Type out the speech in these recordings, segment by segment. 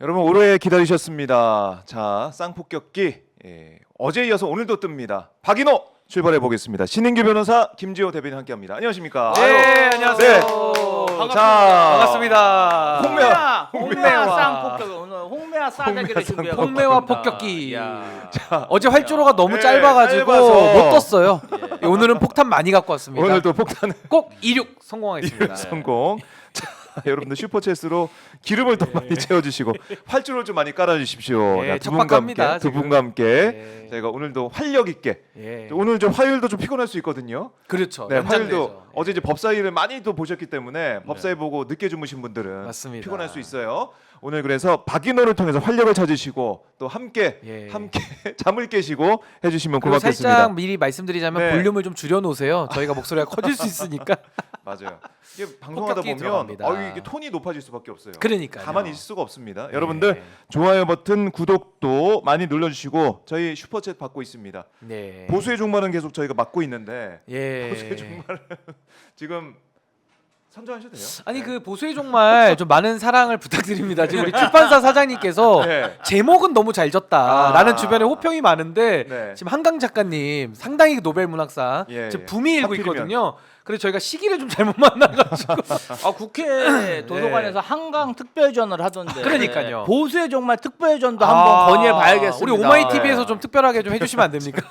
여러분 오래 기다리셨습니다. 자, 쌍폭격기 어제 이어서 오늘도 뜹니다. 박인호 출발해 보겠습니다. 신인규 변호사, 김지호 대변인 함께합니다. 안녕하십니까? 네, 안녕하세요. 반갑습니다. 반갑습니다. 홍매화 쌍폭격 오늘 홍매화 싸가기를 준비하고 홍매화 있습니다. 폭격기. 자, 어제 활주로가 너무 네, 짧아가지고 짧아서. 못 떴어요. 오늘은 폭탄 많이 갖고 왔습니다. 오늘 또 폭탄 꼭 이륙 성공하겠습니다. 성공. 자, 여러분들 슈퍼챗으로 기름을 더 많이 채워주시고 활주로를 좀 많이 깔아주십시오. 네, 자, 두 분과 척박합니다, 함께, 두 지금. 분과 함께 네. 저희가 오늘도 활력 있게. 예. 오늘 좀 화요일도 좀 피곤할 수 있거든요. 그렇죠. 네, 화요일도 연장되죠. 어제 이제 법사위를 많이 또 보셨기 때문에 법사위 보고 늦게 주무신 분들은 맞습니다. 피곤할 수 있어요. 오늘 그래서 박인호를 통해서 활력을 찾으시고 또 함께 잠을 깨시고 해주시면 그리고 고맙겠습니다. 살짝 미리 말씀드리자면 네. 볼륨을 좀 줄여놓으세요. 저희가 목소리가 커질 수 있으니까. 맞아요. 이게 방송하다 폭격기 보면 들어갑니다. 이게 톤이 높아질 수밖에 없어요. 그러니까요. 가만히 있을 수가 없습니다. 여러분들 좋아요 버튼, 구독도 많이 눌러주시고 저희 슈퍼챗 받고 있습니다. 네. 보수의 종말은 계속 저희가 맡고 있는데 예. 보수의 종말은 지금 선정하셔도 돼요. 아니 그 보수의 종말 좀 많은 사랑을 부탁드립니다. 지금 우리 출판사 사장님께서 네. 제목은 너무 잘 졌다라는 아. 주변에 호평이 많은데 네. 지금 한강 작가님 상당히 노벨 문학상 예, 지금 예. 붐이 일고 하필이면. 있거든요. 그래서 저희가 시기를 좀 잘못 만나가지고 국회 도서관에서 한강 특별전을 하던데. 그러니까요. 보수의 정말 특별전도 한번 건의해 봐야겠습니다. 우리 오마이 TV에서 네. 좀 특별하게 좀 해주시면 안 됩니까?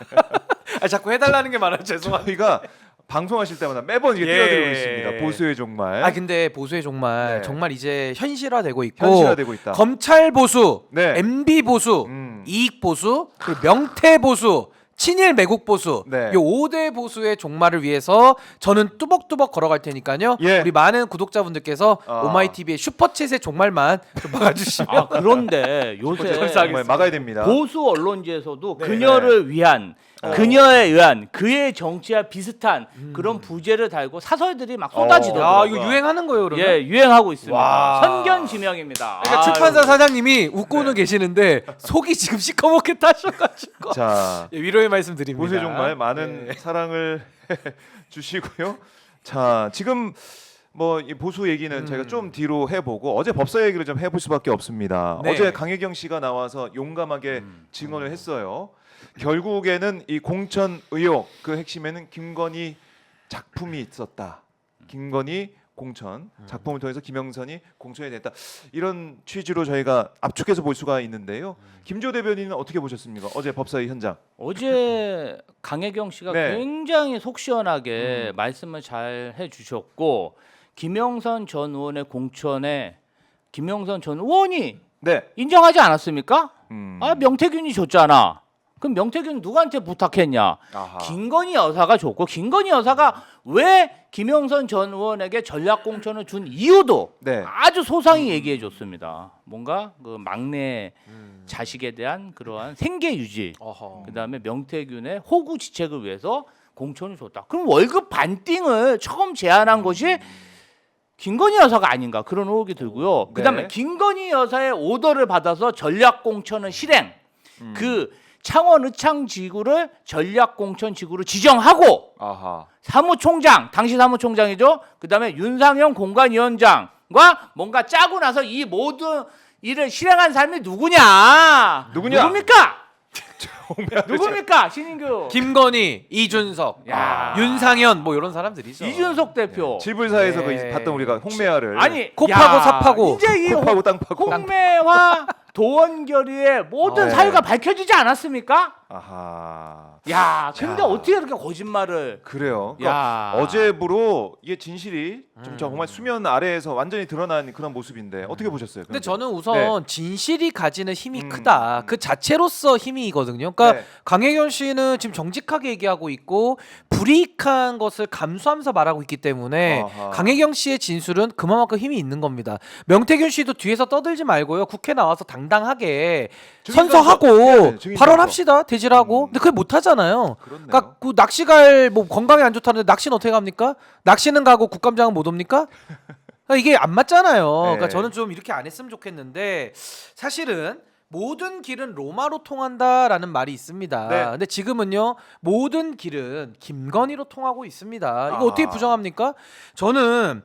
아, 자꾸 해달라는 게 많아요. 죄송합니다. 저희가 방송하실 때마다 매번 이게 예. 띄워드리고 있습니다. 보수의 종말. 아 근데 보수의 종말 네. 정말 이제 현실화되고 있고 현실화되고 있다. 검찰 보수, 네. MB 보수, 이익 보수, 그리고 명태 보수, 친일 매국 보수, 네. 이 5대 보수의 종말을 위해서 저는 뚜벅뚜벅 걸어갈 테니까요. 예. 우리 많은 구독자분들께서 오마이 TV의 슈퍼챗의 종말만 좀 막아주시면. 그런데 요새 정말 막아야 됩니다. 보수 언론지에서도 네. 그녀를 위한 그녀에 의한 그의 정치와 비슷한 그런 부제를 달고 사설들이 막 야 쏟아지더라고요. 이거 유행하는 거예요, 그러면? 예, 유행하고 있습니다. 와. 선견지명입니다. 그러니까 출판사 사장님이 웃고는 계시는데 속이 지금 시커멓게 타셔가지고 자, 예, 위로의 말씀 드립니다. 보수의 종말 많은 사랑을 주시고요. 자, 지금 뭐 이 보수 얘기는 저희가 좀 뒤로 해보고 어제 법사 얘기를 좀 해볼 수밖에 없습니다. 네. 어제 강혜경 씨가 나와서 용감하게 증언을 했어요. 결국에는 이 공천 의혹 그 핵심에는 김건희 작품이 있었다. 김건희 공천 작품을 통해서 김영선이 공천이 됐다. 이런 취지로 저희가 압축해서 볼 수가 있는데요. 김조 대변인은 어떻게 보셨습니까? 어제 법사위 현장. 어제 강혜경 씨가 네. 굉장히 속 시원하게 말씀을 잘 해주셨고 김영선 전 의원의 공천에 김영선 전 의원이 네. 인정하지 않았습니까? 음. 아 명태균이 줬잖아. 그럼 명태균 누구한테 부탁했냐? 아하. 김건희 여사가 줬고 김건희 여사가 왜 김영선 전 의원에게 전략 공천을 준 이유도 네. 아주 소상히 얘기해 줬습니다. 뭔가 그 막내 자식에 대한 그러한 생계 유지, 어허. 그다음에 명태균의 호구 지책을 위해서 공천을 줬다. 그럼 월급 반띵을 처음 제안한 것이 김건희 여사가 아닌가 그런 의혹이 들고요. 그다음에 네. 김건희 여사의 오더를 받아서 전략 공천을 실행, 그 창원 의창지구를 전략 공천 지구로 지정하고 아하. 사무총장, 당시 사무총장이죠. 그다음에 윤상현 공관위원장과 뭔가 짜고 나서 이 모든 일을 실행한 사람이 누구냐? 누굽니까? 누굽니까? 신인규. 김건희, 이준석, 야. 윤상현 뭐 이런 사람들이죠. 이준석 대표. 칠불사에서 네. 그 봤던 우리가 홍매화를 아니 코 파고 사 파고. 이제 이 코 파고 땅 파고. 홍매화 도원결의의 모든 네. 사유가 밝혀지지 않았습니까? 아하. 야, 근데 자. 어떻게 이렇게 거짓말을? 그래요. 그러니까 야. 어제부로 이게 진실이 좀 정말 수면 아래에서 완전히 드러난 그런 모습인데 어떻게 보셨어요? 근데 그럼? 저는 우선 네. 진실이 가지는 힘이 크다. 그 자체로서 힘이거든요. 그러니까 네. 강혜경 씨는 지금 정직하게 얘기하고 있고 불이익한 것을 감수하면서 말하고 있기 때문에 아하. 강혜경 씨의 진술은 그만큼 힘이 있는 겁니다. 명태균 씨도 뒤에서 떠들지 말고요. 국회 나와서 당당하게 선서하고 네, 증인 발언합시다. 대질하고. 근데 그걸 못 하잖아요. 그렇네요. 그러니까 그 낚시 갈 뭐 건강에 안 좋다는데 낚시는 어떻게 갑니까? 낚시는 가고 국감장은 못 옵니까? 그러니까 이게 안 맞잖아요. 그러니까 네. 저는 좀 이렇게 안 했으면 좋겠는데 사실은 모든 길은 로마로 통한다라는 말이 있습니다. 네. 근데 지금은요 모든 길은 김건희로 통하고 있습니다. 이거 아. 어떻게 부정합니까? 저는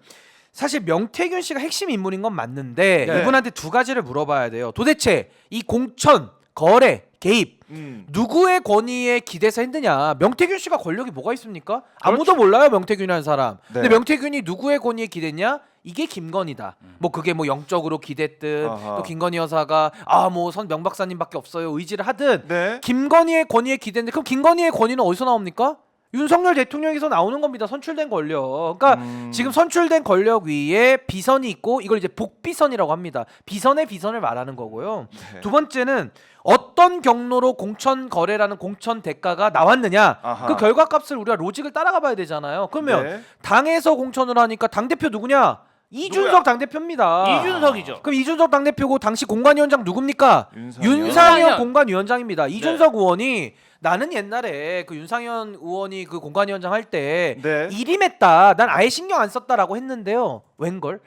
사실 명태균 씨가 핵심 인물인 건 맞는데 네. 이분한테 두 가지를 물어봐야 돼요. 도대체 이 공천, 거래, 개입 누구의 권위에 기대서 했느냐. 명태균 씨가 권력이 뭐가 있습니까? 아무도 몰라요 명태균이라는 사람. 네. 근데 명태균이 누구의 권위에 기댔냐? 이게 김건희다. 뭐 그게 뭐 영적으로 기댔든 아하. 또 김건희 여사가 아 뭐 선 명박사님밖에 없어요 의지를 하든 네. 김건희의 권위에 기댔는데 그럼 김건희의 권위는 어디서 나옵니까? 윤석열 대통령에서 나오는 겁니다. 선출된 권력. 그러니까 지금 선출된 권력 위에 비선이 있고 이걸 이제 복비선이라고 합니다. 비선의 비선을 말하는 거고요. 네. 두 번째는 어떤 경로로 공천 거래라는 공천 대가가 나왔느냐. 아하. 그 결과값을 우리가 로직을 따라가 봐야 되잖아요. 그러면 네. 당에서 공천을 하니까 당대표 누구냐? 이준석 당대표입니다. 이준석이죠. 그럼 이준석 당대표고 당시 공관위원장 누굽니까? 윤상현. 윤상현 공관위원장입니다. 이준석 의원이 나는 옛날에 그 윤상현 의원이 그 공관위원장 할 때 네. 일임했다. 난 아예 신경 안 썼다라고 했는데요. 웬걸?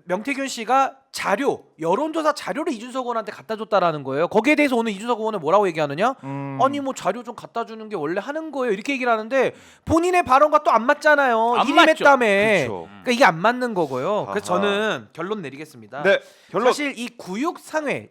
명태균 씨가 자료, 여론조사 자료를 이준석 의원한테 갖다 줬다라는 거예요. 거기에 대해서 오늘 이준석 의원은 뭐라고 얘기하느냐? 아니 뭐 자료 좀 갖다 주는 게 원래 하는 거예요. 이렇게 얘기를 하는데 본인의 발언과 또 안 맞잖아요. 안 일임했다며. 그렇죠. 그러니까 이게 안 맞는 거고요. 그래서 아하. 저는 결론 내리겠습니다. 네. 결론. 사실 이 구육상회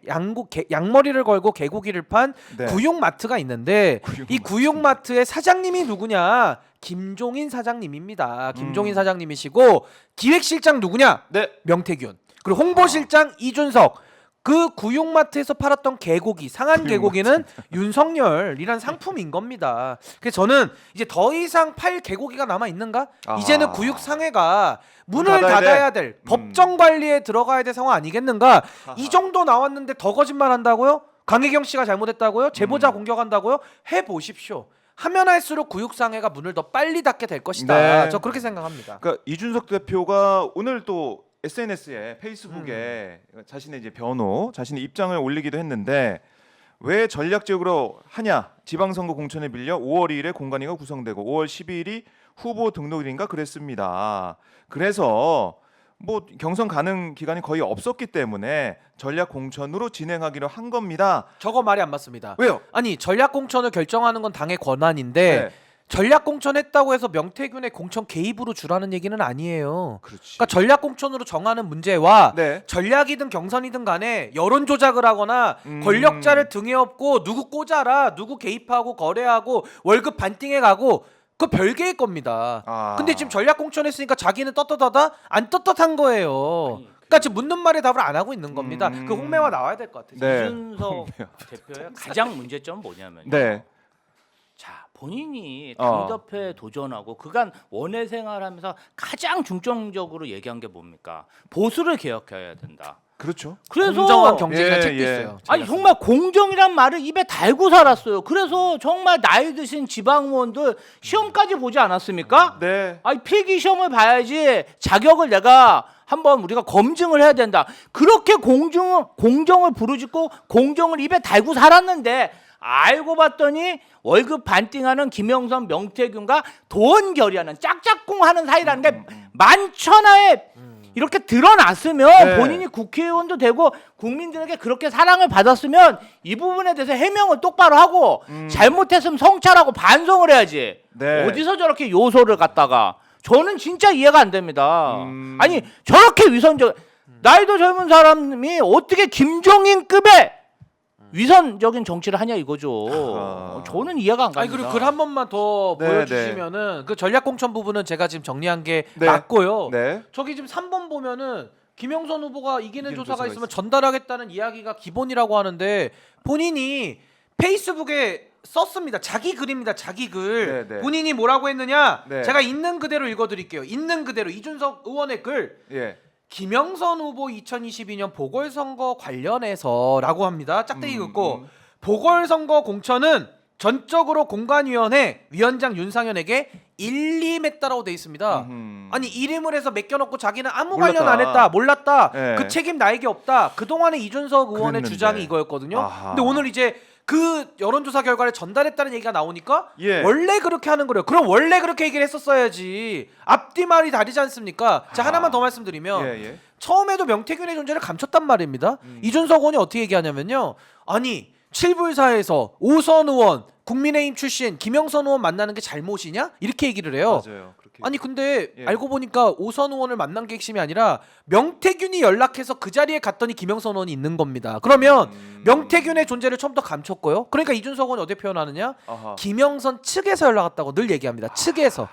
양머리를 걸고 개고기를 판 네. 구육마트가 있는데 이 구육마트의 사장님이 누구냐? 김종인 사장님입니다. 김종인 사장님이시고 기획실장 누구냐? 네. 명태균. 그리고 홍보실장 이준석. 그 구육마트에서 팔았던 개고기, 상한 개고기는 윤석열이란 상품인 겁니다. 그래서 저는 이제 더 이상 팔 개고기가 남아 있는가? 아하. 이제는 구육상회가 문을 닫아야 닫아야 될 법정 관리에 들어가야 될 상황 아니겠는가? 이 정도 나왔는데 더 거짓말 한다고요? 강혜경 씨가 잘못했다고요? 제보자 공격한다고요? 해 보십시오. 하면 할수록 구육상회가 문을 더 빨리 닫게 될 것이다. 네. 저 그렇게 생각합니다. 그러니까 이준석 대표가 오늘 또 SNS에 페이스북에 자신의 이제 변호, 자신의 입장을 올리기도 했는데 왜 전략적으로 하냐? 지방선거 공천에 빌려 5월 2일에 공관위가 구성되고 5월 12일이 후보 등록일인가 그랬습니다. 그래서 뭐 경선 가능 기간이 거의 없었기 때문에 전략 공천으로 진행하기로 한 겁니다. 저거 말이 안 맞습니다. 왜요? 아니 전략 공천을 결정하는 건 당의 권한인데 네. 전략 공천했다고 해서 명태균의 공천 개입으로 주라는 얘기는 아니에요. 그렇지. 그러니까 전략 공천으로 정하는 문제와 네. 전략이든 경선이든 간에 여론 조작을 하거나 권력자를 등에 업고 누구 꽂아라, 누구 개입하고 거래하고 월급 반띵해 가고 그 별개일 겁니다. 아. 근데 지금 전략 공천했으니까 자기는 떳떳하다? 안 떳떳한 거예요. 그러니까 지금 묻는 말에 답을 안 하고 있는 겁니다. 그 홍매화 나와야 될 것 같아요. 네. 이준석 대표의 가장 문제점은 뭐냐면요. 네. 자, 본인이 어. 당대표에 도전하고 그간 원외 생활하면서 가장 중점적으로 얘기한 게 뭡니까? 보수를 개혁해야 된다. 그렇죠. 그래서 공정한 경쟁이라는 예, 책도 예. 있어요. 아니 정말 공정이란 말을 입에 달고 살았어요. 그래서 정말 나이 드신 지방의원들 시험까지 보지 않았습니까? 네. 아니 필기 시험을 봐야지 자격을 내가 한번 우리가 검증을 해야 된다. 그렇게 공정을 부르짖고 공정을 입에 달고 살았는데 알고 봤더니 월급 반띵하는 김영선, 명태균과 돈 결의하는 짝짝꿍하는 사이라는 게 만천하에 이렇게 드러났으면 네. 본인이 국회의원도 되고 국민들에게 그렇게 사랑을 받았으면 이 부분에 대해서 해명을 똑바로 하고 잘못했으면 성찰하고 반성을 해야지. 네. 어디서 저렇게 요소를 갖다가 저는 진짜 이해가 안 됩니다. 음. 아니 저렇게 위선적 나이도 젊은 사람이 어떻게 김종인급의 위선적인 정치를 하냐 이거죠. 아하. 저는 이해가 안 아니 갑니다. 그리고 글 한 번만 더 네, 보여주시면은 그 전략 공천 부분은 제가 지금 정리한 게 네. 맞고요. 네. 저기 지금 3번 보면은 김영선 후보가 이기는 조사가 조사가 있으면 전달하겠다는 이야기가 기본이라고 하는데 본인이 페이스북에 썼습니다. 자기 글입니다. 자기 글. 네, 네. 본인이 뭐라고 했느냐? 네. 제가 있는 그대로 읽어드릴게요. 있는 그대로 이준석 의원의 글. 예. 김영선 후보 2022년 보궐선거 관련해서라고 합니다. 짝대기 긋고 보궐선거 공천은 전적으로 공관위원회 위원장 윤상현에게 일임했다라고 돼 있습니다. 아니 일임을 해서 맡겨놓고 자기는 아무 관련 안 했다, 몰랐다, 네. 그 책임 나에게 없다. 그동안에 이준석 의원의 그랬는데. 주장이 이거였거든요. 아하. 근데 오늘 이제 그 여론조사 결과를 전달했다는 얘기가 나오니까 예. 원래 그렇게 하는 거래요. 그럼 원래 그렇게 얘기를 했었어야지. 앞뒤 말이 다르지 않습니까? 자 하나만 더 말씀드리면 예, 예. 처음에도 명태균의 존재를 감췄단 말입니다. 이준석 의원이 어떻게 얘기하냐면요. 아니 7불사에서 오선 의원 국민의힘 출신 김영선 의원 만나는 게 잘못이냐? 이렇게 얘기를 해요. 맞아요. 그렇게 아니 근데 예. 알고 보니까 오선 의원을 만난 게 핵심이 아니라 명태균이 연락해서 그 자리에 갔더니 김영선 의원이 있는 겁니다. 그러면 명태균의 존재를 처음부터 감췄고요. 그러니까 이준석 의원이 어떻게 표현하느냐? 아하. 김영선 측에서 연락 왔다고 늘 얘기합니다. 측에서.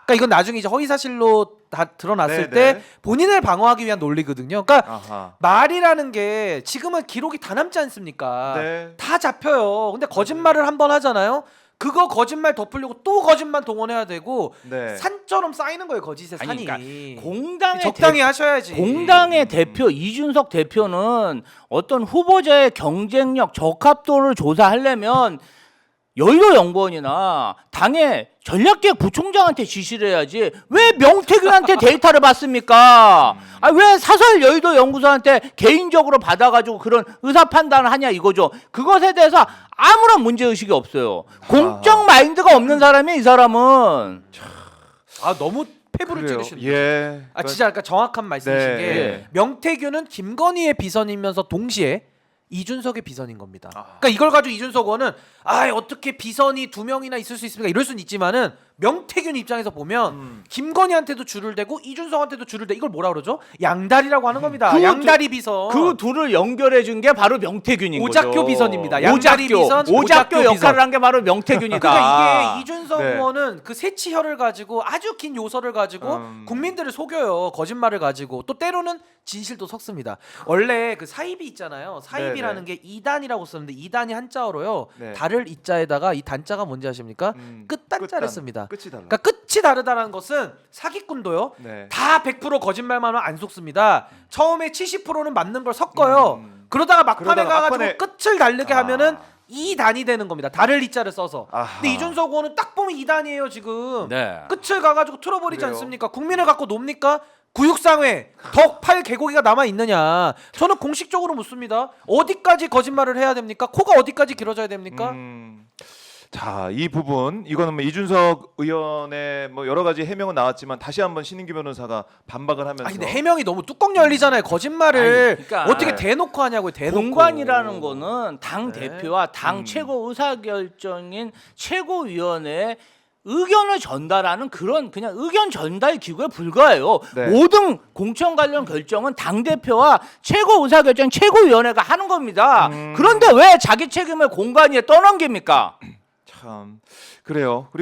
그러니까 이건 나중에 이제 허위 사실로 다 드러났을 네네. 때 본인을 방어하기 위한 논리거든요. 그러니까 아하. 말이라는 게 지금은 기록이 다 남지 않습니까? 네. 다 잡혀요. 근데 거짓말을 한 번 하잖아요. 그거 거짓말 덮으려고 또 거짓말 동원해야 되고 네. 산처럼 쌓이는 거예요. 거짓의 산이. 아니, 공당의 적당히 하셔야지. 공당의 대표 이준석 대표는 어떤 후보자의 경쟁력, 적합도를 조사하려면 여의도 연구원이나 당의 전략기획 부총장한테 지시를 해야지 왜 명태균한테 데이터를 받습니까? 왜 사설 여의도 연구소한테 개인적으로 받아가지고 그런 의사 판단을 하냐 이거죠. 그것에 대해서 아무런 문제 의식이 없어요. 공적 마인드가 없는 사람이 이 사람은. 아 너무 패부를 그래요. 찌르시는. 예. 아 진짜 그러니까 정확한 말씀이신 네. 게 예. 명태균은 김건희의 비선이면서 동시에 이준석의 비선인 겁니다. 아. 그러니까 이걸 가지고 이준석 의원은 어떻게 비선이 2명이나 있을 수 있습니까? 이럴 수는 있지만은 명태균 입장에서 보면 김건희한테도 줄을 대고 이준석한테도 줄을 대. 이걸 뭐라 그러죠? 양다리라고 하는 겁니다. 그 양다리 비선. 그 둘을 연결해 준 게 바로 명태균인 거죠. 오작교 비선입니다. 양다리 비선, 오작교 오작교 역할을 비선. 한 게 바로 명태균이다. 그러니까 이게 이준석 네. 의원은 그 새치혈을 가지고 아주 긴 요설을 가지고 국민들을 속여요. 거짓말을 가지고 또 때로는 진실도 섞습니다. 원래 그 사입이 있잖아요. 사입이라는 게 이단이라고 쓰는데 이단이 한자어로요. 네. 달을 이자에다가 이 단자가 뭔지 아십니까? 끝단자를 끝단. 씁니다. 끝이 달라. 그러니까 끝이 다르다는 것은 사기꾼도요. 네. 다 100% 거짓말만 하면 안 속습니다. 처음에 70%는 맞는 걸 섞어요. 그러다가 막판에 그러다가 가가지고 막판에- 끝을 다르게 아. 하면은 2단이 되는 겁니다. 달을 이자를 써서. 아하. 근데 이준석 의원은 딱 보면 2단이에요 지금. 네. 끝을 가가지고 틀어버리지 그래요. 않습니까? 국민을 갖고 놉니까? 구육상회 덕 팔 개고기가 남아 있느냐? 저는 공식적으로 묻습니다. 어디까지 거짓말을 해야 됩니까? 코가 어디까지 길어져야 됩니까? 자, 이 부분 이거는 뭐 이준석 의원의 뭐 여러 가지 해명은 나왔지만 다시 한번 신인규 변호사가 반박을 하면서 아니 근데 해명이 너무 뚜껑 열리잖아요. 거짓말을 아니, 그러니까 어떻게 대놓고 하냐고요. 대놓고. 공관이라는 거는 당 네. 대표와 당 최고 의사결정인 최고위원회에 의견을 전달하는 그런 그냥 의견 전달 기구에 불과해요. 네. 모든 공천 관련 결정은 당 대표와 최고 의사결정 최고위원회가 하는 겁니다. 그런데 왜 자기 책임을 공관위에 떠넘깁니까? 참 그래요. 그리고